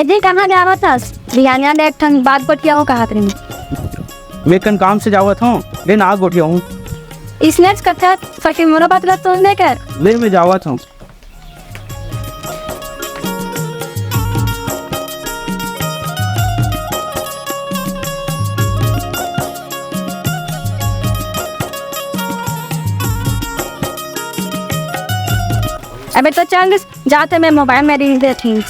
ऐसे कहाँ जावा था बिहानिया ने एक ठन बात बतिया हो कहा तेरे मैं कन काम से जावत हूँ लेकिन आग उठिया हूँ इसने कथा फटी मोरा बात ला तो नहीं कर ले मैं जावत हूँ। अबे तो चल जाते मैं मोबाइल में रील देखी।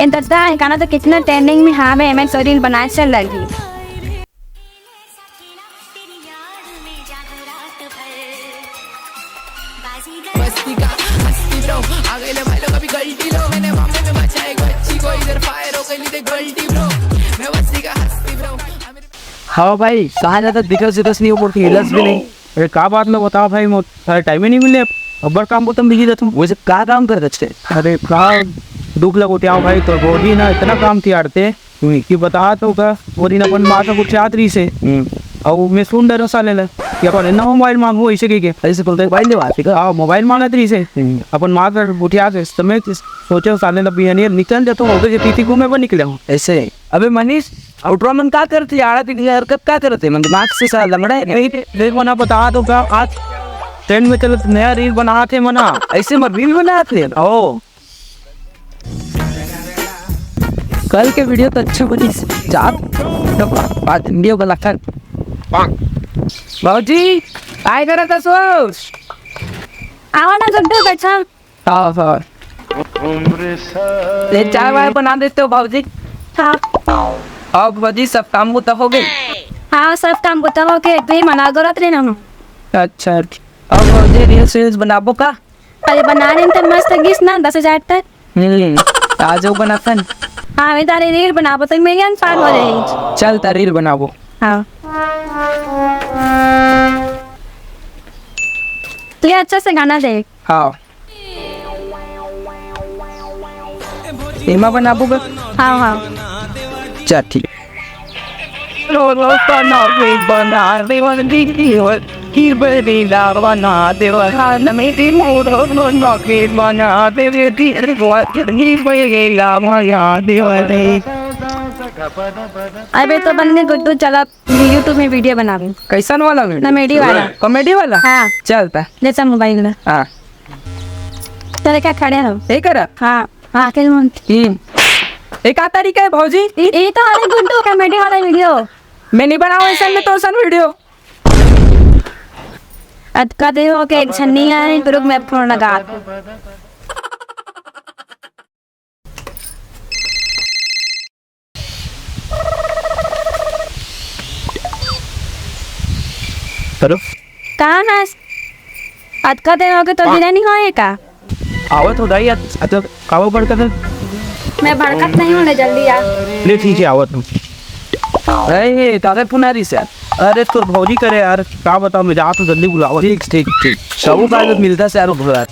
इन दर्दा है गाना तो कितना ट्रेंडिंग में हाँ मैं तो रील बनाए चल लगी। बस्ती का हस्ती ब्रो आ गए ले भाई लोग अभी गलती लो मैंने मामले में बचाए बच्ची को इधर फायर हो गई थी गलती ब्रो मैं बस्ती का हस्ती ब्रो। हाँ भाई कहाँ जाता दिक्कत नहीं ऊपर हिलस भी नहीं। अरे क्या बात में बताओ भाई सारे टाइम ही नहीं मिले अब बड़ काम बोतम बिजी रहता हूँ। वैसे क्या काम कर रहे? अरे क्या दुख लगोते आओ भाई तो बोली ना इतना काम थी आड़ते कि बता तो का बोली ना अपन माता कुछ यात्री से और मैं सुन डर साले ला कि अपन ना मोबाइल मांगो ऐसे के ऐसे बोलते भाई ले बात का हाँ मोबाइल मांगा तरी से अपन माँ कर उठिया के समय सोचे साले ला बिहानी निकल जाता हूँ उधर पीती को मैं निकले हूँ ऐसे। अबे मनीष आउटरो मन क्या करते आड़ा की हरकत क्या करते मन दिमाग से सा लंगड़ा है देख मना बता तो का आज ट्रेंड में चलत नया रील बनाते मना ऐसे मत रील बनाते ओ कल के वीडियो तो अच्छा बनी चाप बात वीडियो को लखन बाबूजी काय करत असोस आवा ना गुड्डू बैठा हाँ हाँ ले चाय वाय बना देते हो बाबूजी। हाँ अब बाबूजी सब काम तो हो गए। हाँ सब काम बताओ के तो मना करत रहे ना। अच्छा अब बाबूजी रील्स बनाबो का? अरे बना रहे तो मस्त गीस ना 10,000 तक आज वो बनातन हाँ मैं तारे रील बनाबो तो मेरी अनफार हो रही। चल तार रील बनाबो। हाँ तो ये अच्छा से गाना देख। हाँ एमा बनाबो का? हाँ हाँ चल ठीक अबे तो बनने गुड्डू चला यूट्यूब में वीडियो बना रही। कैसन वाला वीडियो? कॉमेडी वाला हाँ चलता ले चल मोबाइल में। हाँ चल क्या खड़े रहो ये करा हाँ हाँ के मन एक तरीका है भौजी ये तो अरे गुड्डू कॉमेडी वाला वीडियो मैं नहीं बनाऊँ ऐसा में तो सन वीडियो अटका दे हो के एक छन्नी है फिर मैं फोन लगा करो कहाँ है अटका दे हो के तो दिन नहीं होए का आवत हो दाई अच्छा कावा पड़ कर मैं भड़कत नहीं होने जल्दी आ ले ठीक है आवत हूँ। अरे तारे पुनारी से अरे तो भौजी करे यार क्या बताओ मैं जा तो जल्दी बुलाओ। ठीक ठीक ठीक सब कागज मिलता से यार बुला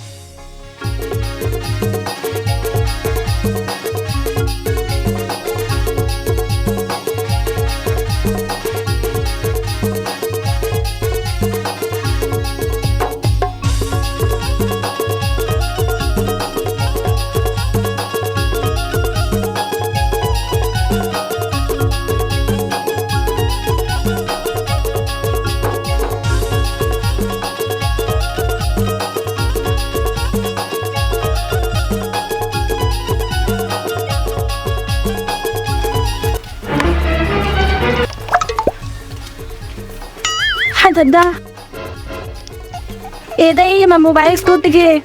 दादा ये दही मैं मोबाइल टूट गए